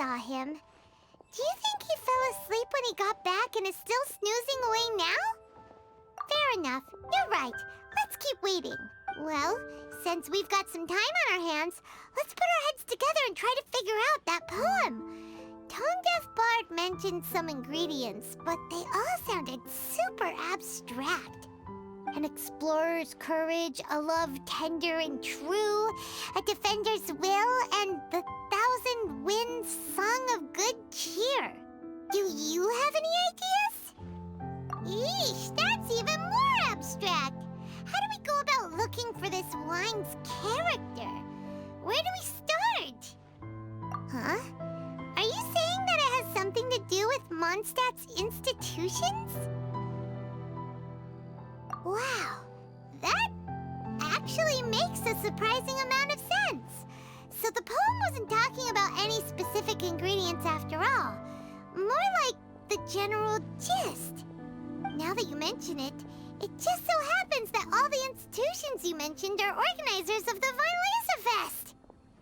saw him. Do you think he fell asleep when he got back and is still snoozing away now? Fair enough. You're right. Let's keep waiting. Well, since we've got some time on our hands, let's put our heads together and try to figure out that poem. Tone-Deaf Bard mentioned some ingredients, but they all sounded super abstract. An explorer's courage, a love tender and true, a defender's will, and the 1,000 winds song of good cheer. Do you have any ideas? Eesh, that's even more abstract. How do we go about looking for this wine's character? Where do we start? Huh? Are you saying that it has something to do with Mondstadt's institutions? Wow, that actually makes a surprising amount of sense. So the poem wasn't talking about any specific ingredients after all. More like the general gist. Now that you mention it, it just so happens that all the institutions you mentioned are organizers of the Weinlesefest.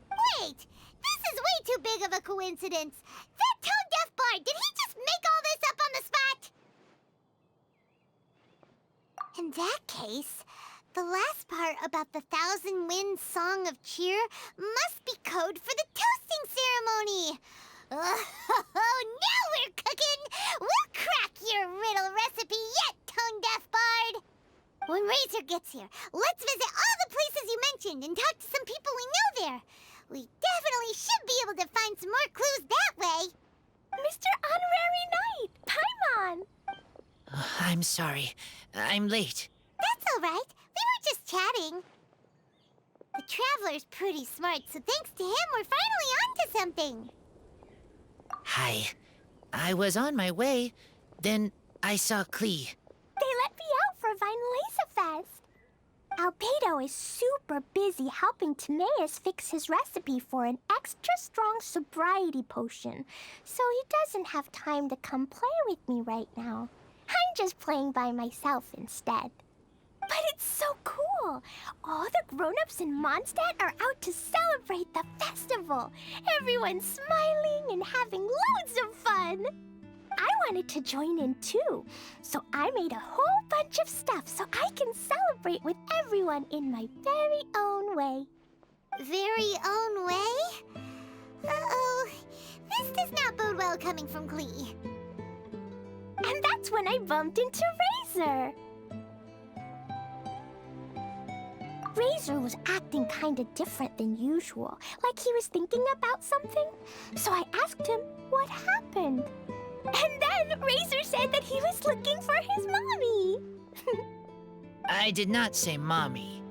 Wait, this is way too big of a coincidence. That tone-deaf bard, did he just make all this up on the spot? In that case, the last part about the 1,000 winds song of cheer must be code for the toasting ceremony. Oh, now we're cooking! We'll crack your riddle recipe yet, tone-deaf bard! When Razor gets here, let's visit all the places you mentioned and talk to some people we know there. We definitely should be able to find some more clues that way. Mr. Honorary Knight, Paimon! I'm sorry. I'm late. That's all right. We were just chatting. The Traveler's pretty smart, so thanks to him, we're finally onto something. Hi. I was on my way, then I saw Klee. They let me out for Weinlesefest. Albedo is super busy helping Timaeus fix his recipe for an extra strong sobriety potion, so he doesn't have time to come play with me right now. I'm just playing by myself instead. But it's so cool! All the grown-ups in Mondstadt are out to celebrate the festival. Everyone's smiling and having loads of fun. I wanted to join in too, so I made a whole bunch of stuff so I can celebrate with everyone in my very own way. Very own way? Uh-oh. This does not bode well coming from Klee. And that's when I bumped into Razor. Razor was acting kinda different than usual, like he was thinking about something. So I asked him what happened. And then Razor said that he was looking for his mommy. I did not say mommy.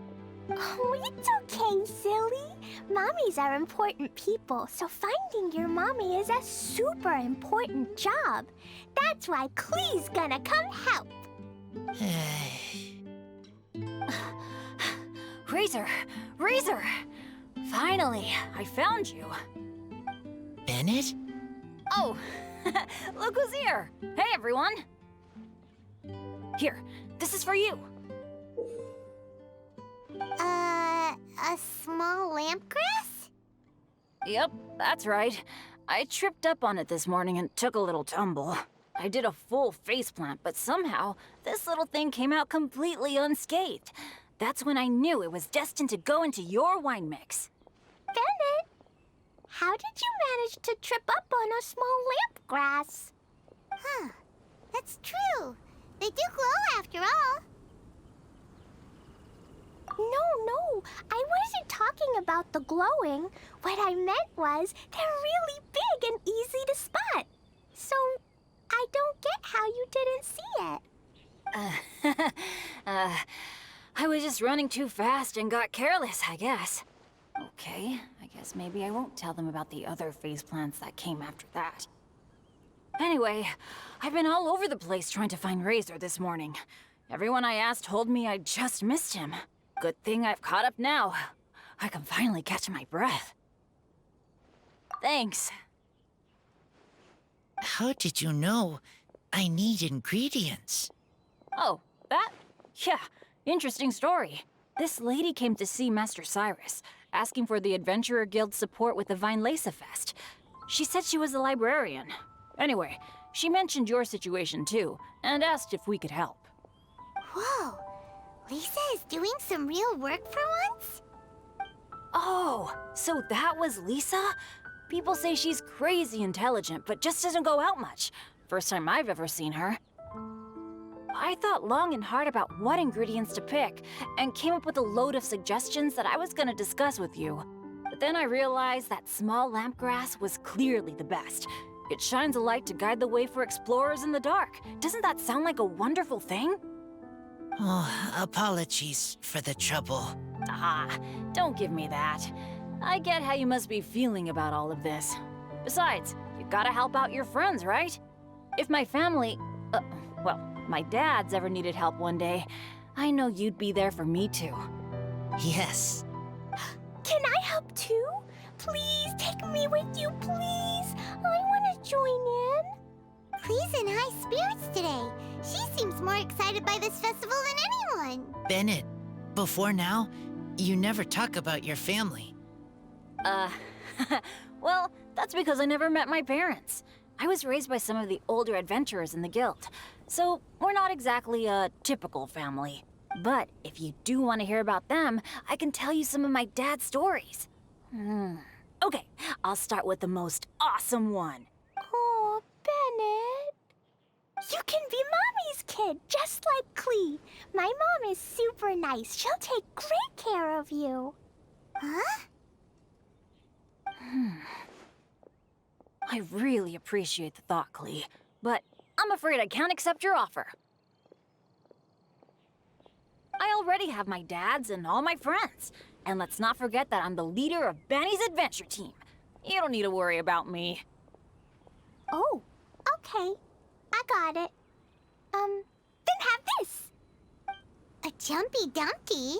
Oh, it's okay, silly. Mommies are important people, so finding your mommy is a super important job. That's why Klee's gonna come help. Razor! Razor! Finally, I found you. Bennett? Oh, look who's here! Hey, everyone! Here, this is for you. A small lampgrass? Yep, that's right. I tripped up on it this morning and took a little tumble. I did a full faceplant, but somehow this little thing came out completely unscathed. That's when I knew it was destined to go into your wine mix. Bennett, how did you manage to trip up on a small lampgrass? Huh. That's true. They do glow after all. No, I wasn't talking about the glowing. What I meant was they're really big and easy to spot. So I don't get how you didn't see it. I was just running too fast and got careless, I guess. Okay, I guess maybe I won't tell them about the other faceplants that came after that. Anyway, I've been all over the place trying to find Razor this morning. Everyone I asked told me I just missed him. Good thing I've caught up now. I can finally catch my breath. Thanks. How did you know I need ingredients? Oh, that? Yeah, interesting story. This lady came to see Master Cyrus, asking for the Adventurer Guild's support with the Weinlesefest. She said she was a librarian. Anyway, she mentioned your situation too, and asked if we could help. Whoa, Lisa is doing some real work for once? Oh, so that was Lisa? People say she's crazy intelligent, but just doesn't go out much. First time I've ever seen her. I thought long and hard about what ingredients to pick, and came up with a load of suggestions that I was gonna discuss with you. But then I realized that small lampgrass was clearly the best. It shines a light to guide the way for explorers in the dark. Doesn't that sound like a wonderful thing? Oh, apologies for the trouble. Ah, don't give me that. I get how you must be feeling about all of this. Besides, you gotta help out your friends, right? If my family, well, my dad's ever needed help one day, I know you'd be there for me too. Yes. Can I help too? Please take me with you, please. I want to join in. Klee's in high spirits today. She seems more excited by this festival than anyone. Bennett, before now, you never talk about your family. Well, that's because I never met my parents. I was raised by some of the older adventurers in the guild, so we're not exactly a typical family. But if you do want to hear about them, I can tell you some of my dad's stories. Okay, I'll start with the most awesome one. Oh, Bennett. You can be Mommy's kid, just like Klee. My mom is super nice. She'll take great care of you. Huh? I really appreciate the thought, Klee, but I'm afraid I can't accept your offer. I already have my dads and all my friends. And let's not forget that I'm the leader of Benny's adventure team. You don't need to worry about me. Oh, okay. I got it. Then have this. A Jumpy Dumpty?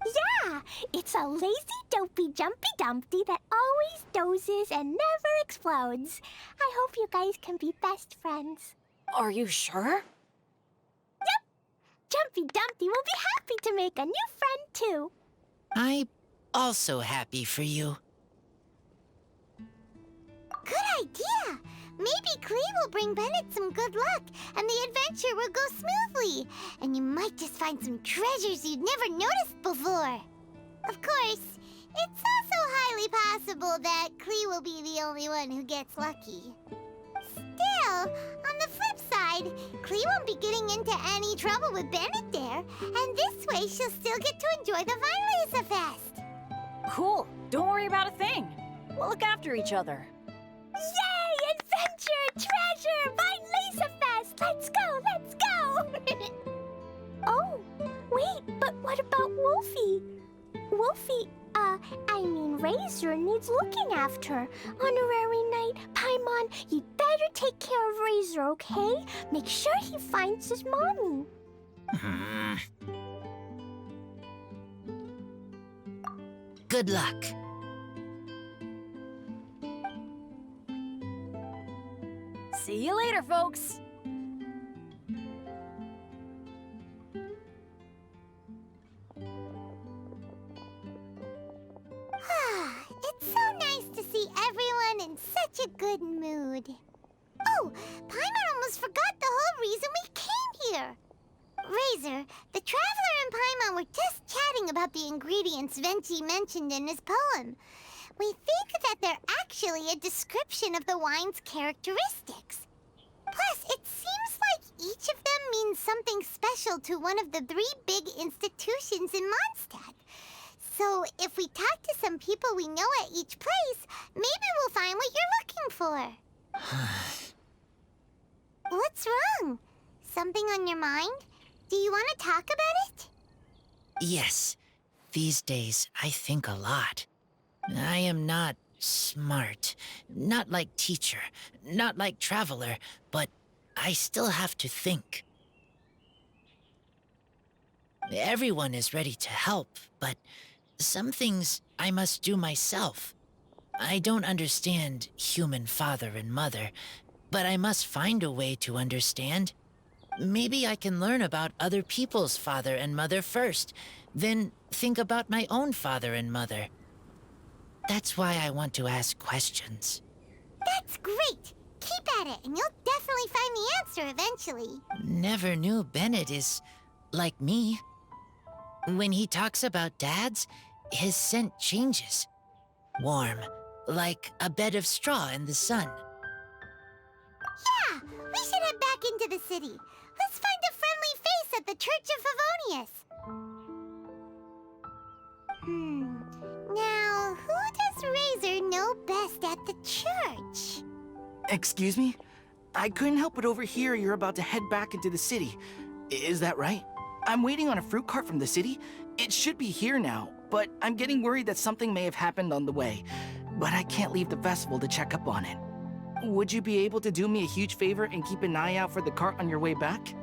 Yeah, it's a lazy, dopey, jumpy dumpty that always dozes and never explodes. I hope you guys can be best friends. Are you sure? Yep. Jumpy Dumpty will be happy to make a new friend, too. I'm also happy for you. Good idea! Maybe Klee will bring Bennett some good luck, and the adventure will go smoothly. And you might just find some treasures you'd never noticed before. Of course, it's also highly possible that Klee will be the only one who gets lucky. Still, on the flip side, Klee won't be getting into any trouble with Bennett there, and this way she'll still get to enjoy the Weinlesefest. Cool. Don't worry about a thing. We'll look after each other. Yay! Adventure! Treasure! Weinlesefest! Let's go! Let's go! Oh, wait, but what about Wolfie? Wolfie, Razor needs looking after. Honorary Knight, Paimon, you'd better take care of Razor, okay? Make sure he finds his mommy. Good luck. See you later, folks. It's so nice to see everyone in such a good mood. Oh, Paimon almost forgot the whole reason we came here. Razor, the Traveler and Paimon were just chatting about the ingredients Venti mentioned in his poem. We think that they're actually a description of the wine's characteristics. Plus, it seems like each of them means something special to one of the 3 big institutions in Mondstadt. So, if we talk to some people we know at each place, maybe we'll find what you're looking for. What's wrong? Something on your mind? Do you want to talk about it? Yes, these days I think a lot. I am not smart, not like teacher, not like traveler, but I still have to think. Everyone is ready to help, but some things I must do myself. I don't understand human father and mother, but I must find a way to understand. Maybe I can learn about other people's father and mother first, then think about my own father and mother. That's why I want to ask questions. That's great! Keep at it, and you'll definitely find the answer eventually. Never knew Bennett is like me. When he talks about dads, his scent changes. Warm, like a bed of straw in the sun. Yeah, we should head back into the city. Let's find a friendly face at the Church of Favonius. Now, who does Razor know best at the church? Excuse me? I couldn't help but overhear you're about to head back into the city. Is that right? I'm waiting on a fruit cart from the city. It should be here now, but I'm getting worried that something may have happened on the way. But I can't leave the festival to check up on it. Would you be able to do me a huge favor and keep an eye out for the cart on your way back?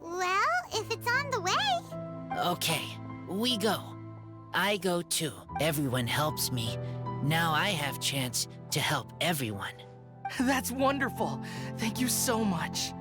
Well, if it's on the way. Okay, we go. I go too. Everyone helps me. Now I have chance to help everyone. That's wonderful. Thank you so much.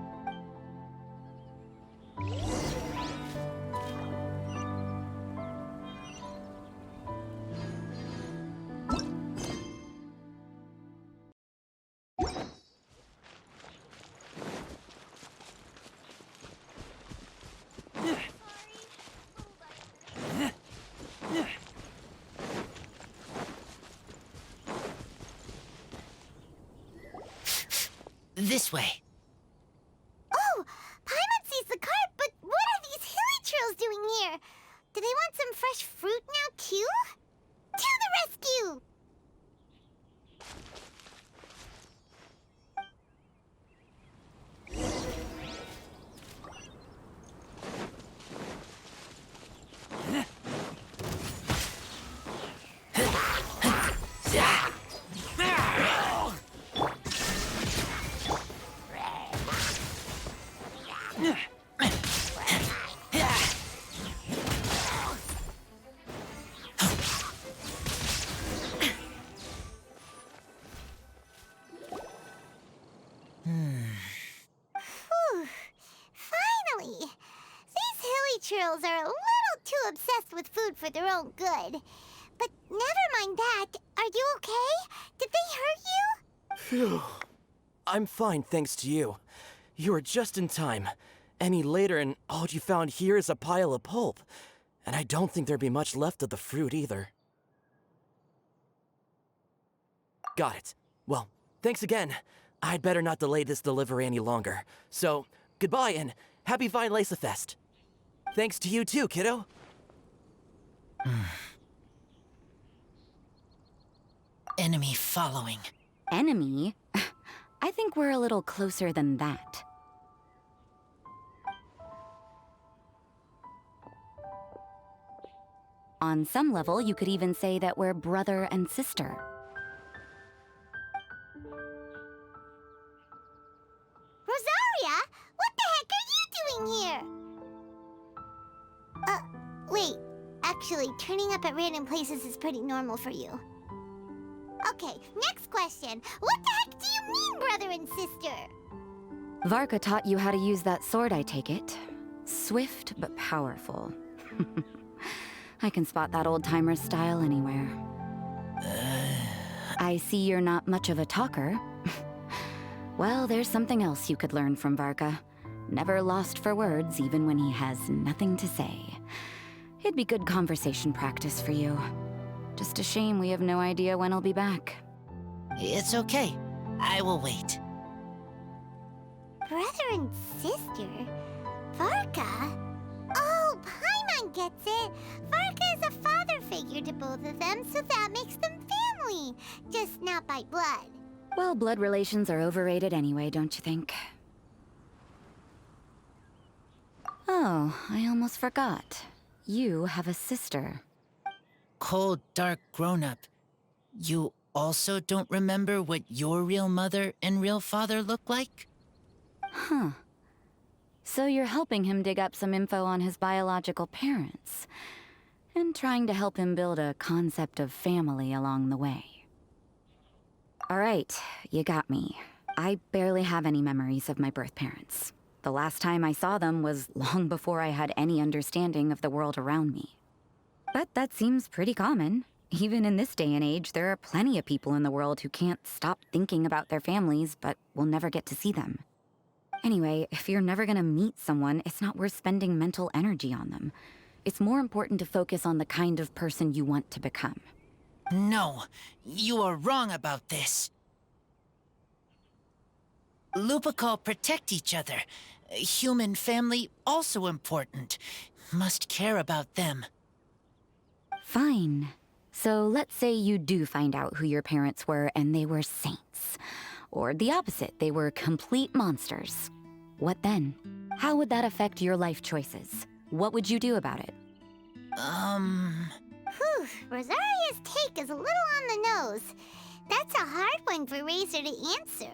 This way. Oh, Paimon sees the cart, but what are these hilly trails doing here? Do they want some fresh fruit now, too? To the rescue! Whew. Finally! These hilly trails are a little too obsessed with food for their own good. But never mind that. Are you okay? Did they hurt you? Phew. I'm fine, thanks to you. You were just in time. Any later and all you found here is a pile of pulp. And I don't think there'd be much left of the fruit either. Got it. Well, thanks again. I'd better not delay this delivery any longer. So, goodbye and happy Weinlesefest. Thanks to you too, kiddo. Enemy following. Enemy? I think we're a little closer than that. On some level, you could even say that we're brother and sister. Rosaria? What the heck are you doing here? Wait. Actually, turning up at random places is pretty normal for you. Okay, next question. What the heck do you mean, brother and sister? Varka taught you how to use that sword, I take it. Swift but powerful. I can spot that old-timer style anywhere. I see you're not much of a talker. Well, there's something else you could learn from Varka. Never lost for words, even when he has nothing to say. It'd be good conversation practice for you. Just a shame we have no idea when he'll be back. It's okay. I will wait. Brother and sister? Varka? Oh, Paimon gets it. Varka is a father figure to both of them, so that makes them family. Just not by blood. Well, blood relations are overrated anyway, don't you think? Oh, I almost forgot. You have a sister. Cold, dark grown-up. You also don't remember what your real mother and real father look like? Huh. So you're helping him dig up some info on his biological parents, and trying to help him build a concept of family along the way. Alright, you got me. I barely have any memories of my birth parents. The last time I saw them was long before I had any understanding of the world around me. But that seems pretty common. Even in this day and age, there are plenty of people in the world who can't stop thinking about their families, but will never get to see them. Anyway, if you're never gonna meet someone, it's not worth spending mental energy on them. It's more important to focus on the kind of person you want to become. No, you are wrong about this. Lupical protect each other. Human family also important. Must care about them. Fine. So let's say you do find out who your parents were and they were saints. Or the opposite, they were complete monsters. What then? How would that affect your life choices? What would you do about it? Whew, Rosaria's take is a little on the nose. That's a hard one for Razor to answer.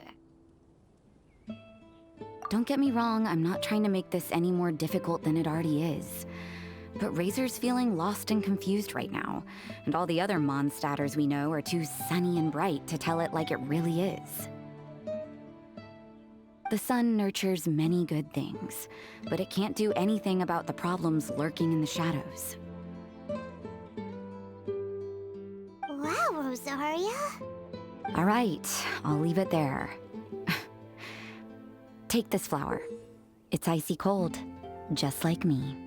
Don't get me wrong, I'm not trying to make this any more difficult than it already is. But Razor's feeling lost and confused right now, and all the other monsters we know are too sunny and bright to tell it like it really is. The sun nurtures many good things, but it can't do anything about the problems lurking in the shadows. Wow, Rosaria. All right, I'll leave it there. Take this flower. It's icy cold, just like me.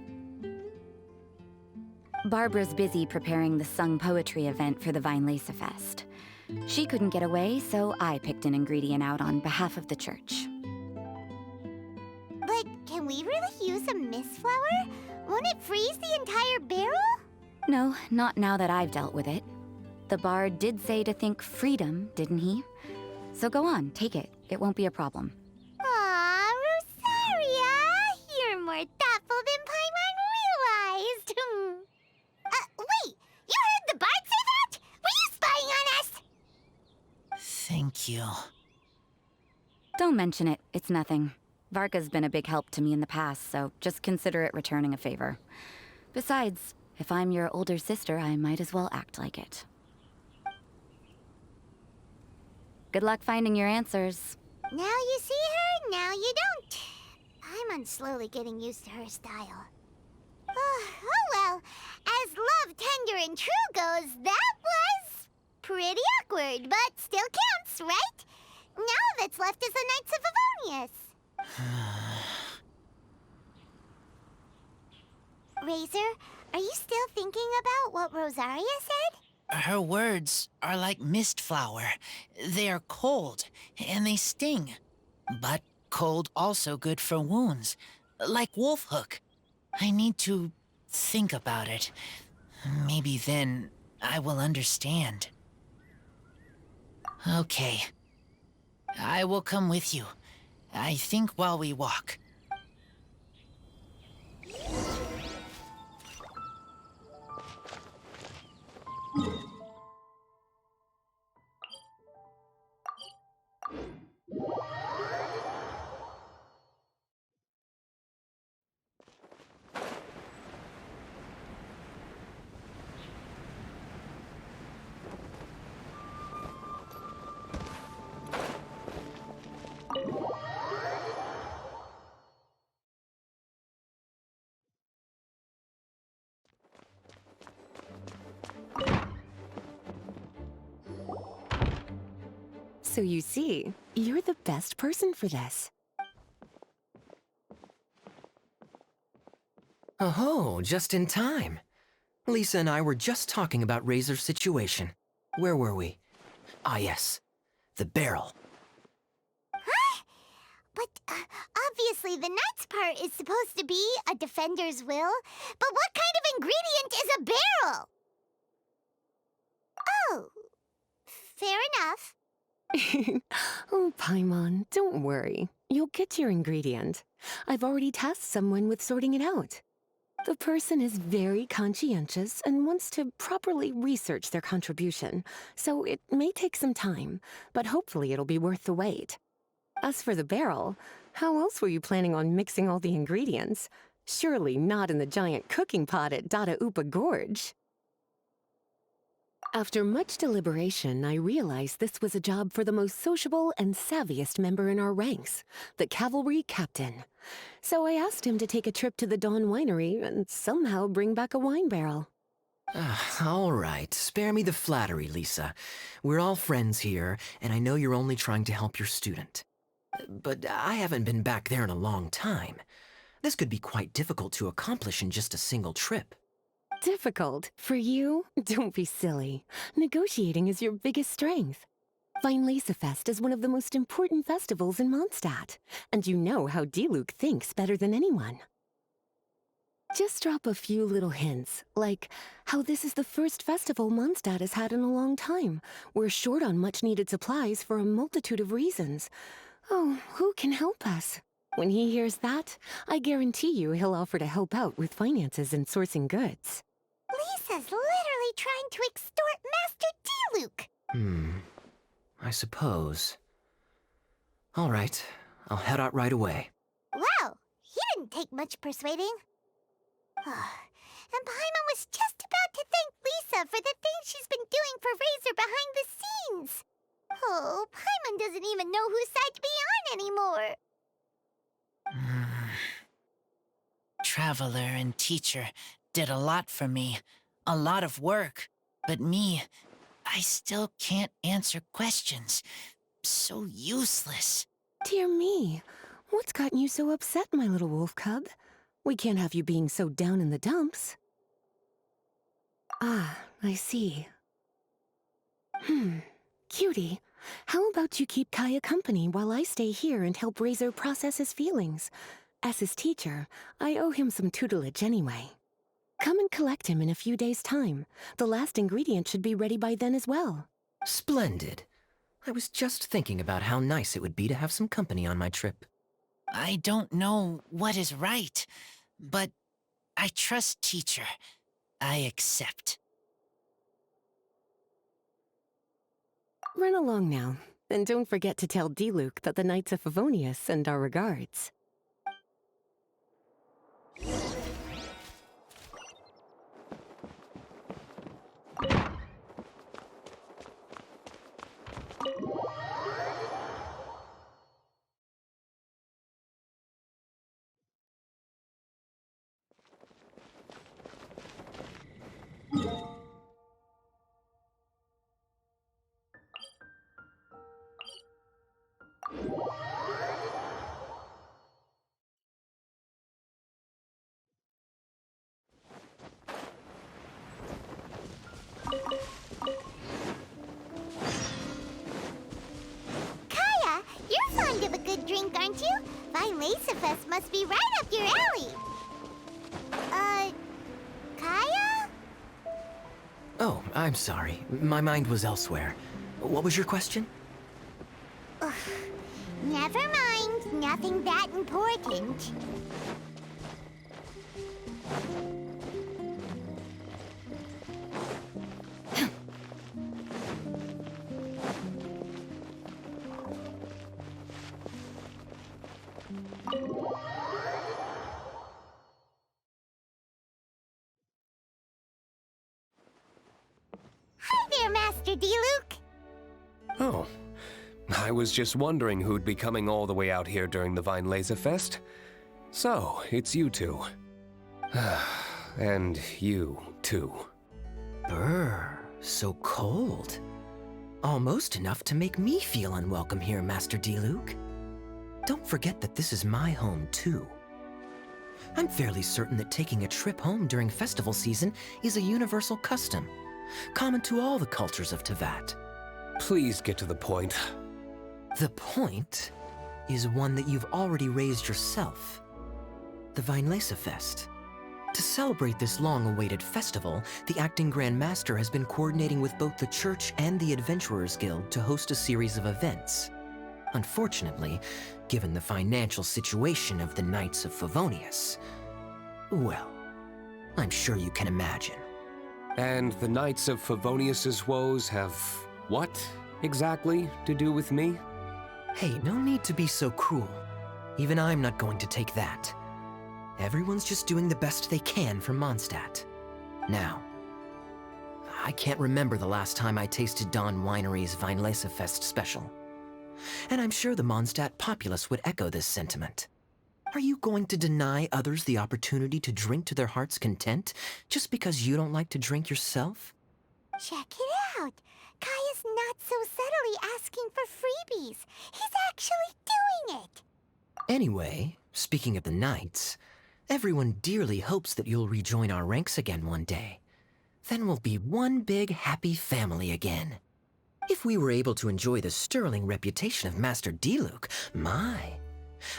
Barbara's busy preparing the sung poetry event for the Weinlesefest. She couldn't get away, so I picked an ingredient out on behalf of the church. But can we really use a mist flower? Won't it freeze the entire barrel? No, not now that I've dealt with it. The bard did say to think freedom, didn't he? So go on, take it. It won't be a problem. Aw, Rosaria! You're more thoughtful than Paimon realized. Wait! You heard the bard say that? Were you spying on us? Thank you. Don't mention it. It's nothing. Varka's been a big help to me in the past, so just consider it returning a favor. Besides, if I'm your older sister, I might as well act like it. Good luck finding your answers. Now you see her, now you don't. Paimon's slowly getting used to her style. Oh well, as love, tender, and true goes, that was pretty awkward, but still counts, right? Now all that's left is the Knights of Favonius. Razor, are you still thinking about what Rosaria said? Her words are like mist flower. They are cold, and they sting. But cold also good for wounds, like wolf hook. I need to think about it. Maybe then I will understand. Okay. I will come with you. I think while we walk. So you see, you're the best person for this. Oh, just in time. Lisa and I were just talking about Razor's situation. Where were we? Ah, yes. The barrel. Huh? But obviously the Knight's part is supposed to be a defender's will. But what kind of ingredient is a barrel? Oh, fair enough. Oh, Paimon, don't worry. You'll get your ingredient. I've already tasked someone with sorting it out. The person is very conscientious and wants to properly research their contribution, so it may take some time, but hopefully it'll be worth the wait. As for the barrel, how else were you planning on mixing all the ingredients? Surely not in the giant cooking pot at Dada Upa Gorge. After much deliberation, I realized this was a job for the most sociable and savviest member in our ranks, the cavalry captain. So I asked him to take a trip to the Dawn Winery and somehow bring back a wine barrel. All right, spare me the flattery, Lisa. We're all friends here, and I know you're only trying to help your student. But I haven't been back there in a long time. This could be quite difficult to accomplish in just a single trip. Difficult? For you? Don't be silly. Negotiating is your biggest strength. Weinlesefest is one of the most important festivals in Mondstadt, and you know how Diluc thinks better than anyone. Just drop a few little hints, like how this is the first festival Mondstadt has had in a long time. We're short on much-needed supplies for a multitude of reasons. Oh, who can help us? When he hears that, I guarantee you he'll offer to help out with finances and sourcing goods. Lisa's literally trying to extort Master Diluc. I suppose. All right, I'll head out right away. Wow, he didn't take much persuading. And Paimon was just about to thank Lisa for the things she's been doing for Razor behind the scenes. Oh, Paimon doesn't even know whose side to be on anymore. Traveler and teacher did a lot for me. A lot of work. But me, I still can't answer questions. So useless. Dear me, what's gotten you so upset, my little wolf cub? We can't have you being so down in the dumps. Ah, I see. Cutie, how about you keep Kaya company while I stay here and help Razor process his feelings? As his teacher, I owe him some tutelage anyway. Come and collect him in a few days' time. The last ingredient should be ready by then as well. Splendid. I was just thinking about how nice it would be to have some company on my trip. I don't know what is right, but I trust teacher. I accept. Run along now, and don't forget to tell Diluc that the Knights of Favonius send our regards. Kaya, you're fond of a good drink, aren't you? Weinlesefest must be right up your alley. Kaya? Oh, I'm sorry. My mind was elsewhere. What was your question? Never mind. Nothing that important. Hi there, Master Diluc. Oh, I was just wondering who'd be coming all the way out here during the Weinlesefest. So, it's you two. And you, too. Brr, so cold. Almost enough to make me feel unwelcome here, Master Diluc. Don't forget that this is my home, too. I'm fairly certain that taking a trip home during festival season is a universal custom, common to all the cultures of Teyvat. Please get to the point. The point is one that you've already raised yourself. The Weinlesefest. To celebrate this long-awaited festival, the Acting Grand Master has been coordinating with both the Church and the Adventurers Guild to host a series of events. Unfortunately, given the financial situation of the Knights of Favonius, well, I'm sure you can imagine. And the Knights of Favonius's woes have what, exactly, to do with me? Hey, no need to be so cruel. Even I'm not going to take that. Everyone's just doing the best they can for Mondstadt. Now, I can't remember the last time I tasted Dawn Winery's Weinlesefest special. And I'm sure the Mondstadt populace would echo this sentiment. Are you going to deny others the opportunity to drink to their heart's content just because you don't like to drink yourself? Check it out. Kaya's not so subtly asking for freebies. He's actually doing it. Anyway, speaking of the knights, everyone dearly hopes that you'll rejoin our ranks again one day. Then we'll be one big happy family again. If we were able to enjoy the sterling reputation of Master Diluc,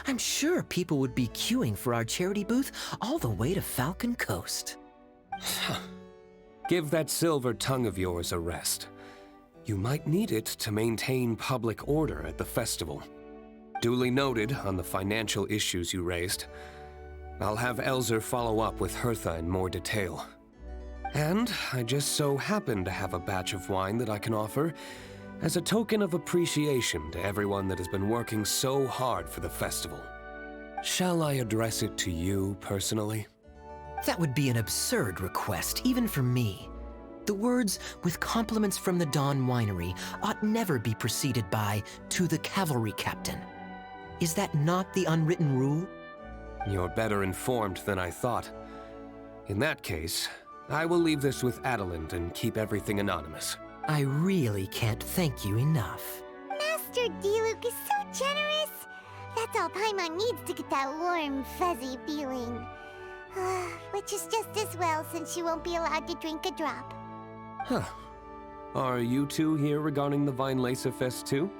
I'm sure people would be queuing for our charity booth all the way to Falcon Coast. Give that silver tongue of yours a rest. You might need it to maintain public order at the festival. Duly noted on the financial issues you raised. I'll have Elzer follow up with Hertha in more detail. And I just so happen to have a batch of wine that I can offer as a token of appreciation to everyone that has been working so hard for the festival. Shall I address it to you personally? That would be an absurd request, even for me. The words, "with compliments from the Dawn Winery," ought never be preceded by, "to the cavalry captain." Is that not the unwritten rule? You're better informed than I thought. In that case, I will leave this with Adeline and keep everything anonymous. I really can't thank you enough. Master Diluc is so generous. That's all Paimon needs to get that warm, fuzzy feeling. Which is just as well since she won't be allowed to drink a drop. Huh. Are you two here regarding the Weinlesefest too?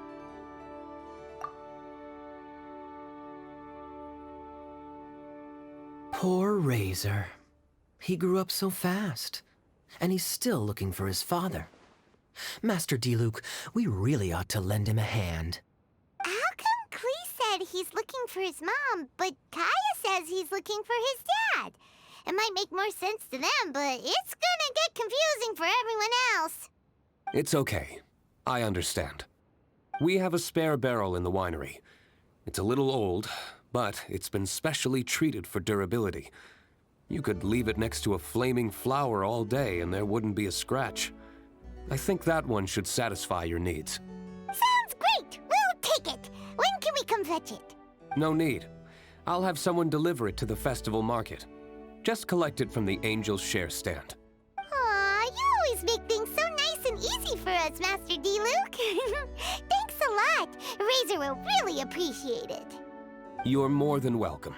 Poor Razor. He grew up so fast, and he's still looking for his father. Master Diluc, we really ought to lend him a hand. How come Klee said he's looking for his mom, but Kaya says he's looking for his dad? It might make more sense to them, but it's gonna get confusing for everyone else. It's okay. I understand. We have a spare barrel in the winery. It's a little old, but it's been specially treated for durability. You could leave it next to a flaming flower all day and there wouldn't be a scratch. I think that one should satisfy your needs. Sounds great! We'll take it! When can we come fetch it? No need. I'll have someone deliver it to the festival market. Just collect it from the Angel's Share stand. Aw, you always make things so nice and easy for us, Master Diluc. Thanks a lot. Razor will really appreciate it. You're more than welcome.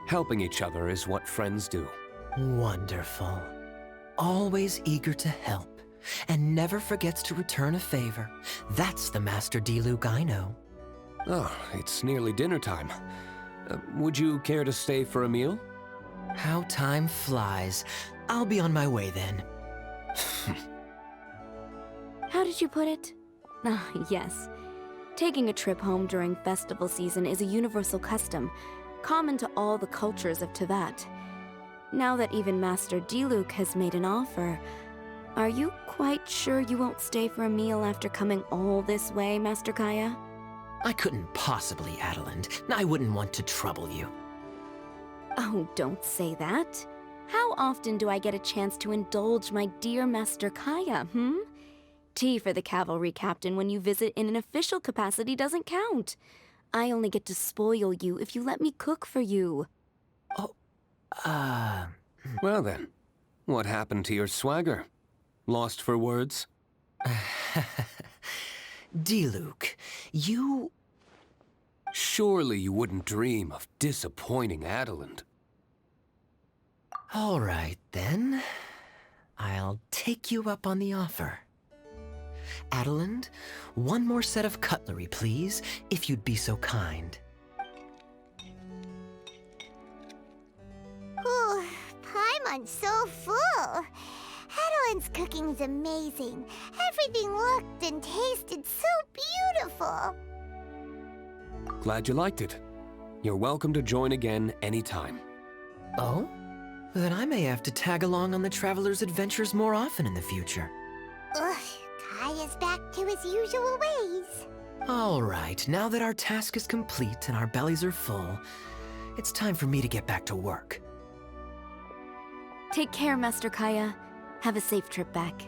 Helping each other is what friends do. Wonderful. Always eager to help, and never forgets to return a favor. That's the Master Diluc I know. Oh, it's nearly dinner time. Would you care to stay for a meal? How time flies. I'll be on my way then. How did you put it? Ah, yes. Taking a trip home during festival season is a universal custom, common to all the cultures of Teyvat. Now that even Master Diluc has made an offer, are you quite sure you won't stay for a meal after coming all this way, Master Kaya? I couldn't possibly, Adeline. I wouldn't want to trouble you. Oh, don't say that. How often do I get a chance to indulge my dear Master Kaya, Tea for the cavalry captain when you visit in an official capacity doesn't count. I only get to spoil you if you let me cook for you. Well then, what happened to your swagger? Lost for words? Diluc, you... Surely you wouldn't dream of disappointing Adeline. All right, then. I'll take you up on the offer. Adeline, one more set of cutlery, please, if you'd be so kind. Ooh, Paimon's so full. Adeline's cooking's amazing. Everything looked and tasted so beautiful. Glad you liked it. You're welcome to join again anytime. Oh? Then I may have to tag along on the Traveler's Adventures more often in the future. Ugh, Kaya's back to his usual ways. All right, now that our task is complete and our bellies are full, it's time for me to get back to work. Take care, Master Kaya. Have a safe trip back.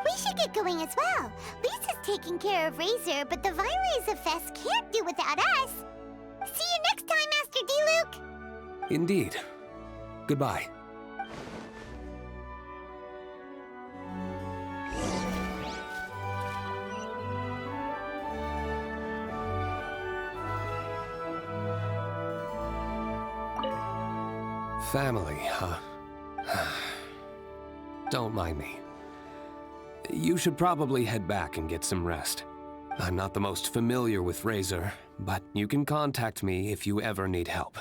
We should get going as well. Lisa's taking care of Razor, but the Weinlesefest can't do without us. See you next time, Master Diluc! Indeed. Goodbye. Family, huh? Don't mind me. You should probably head back and get some rest. I'm not the most familiar with Razor, but you can contact me if you ever need help.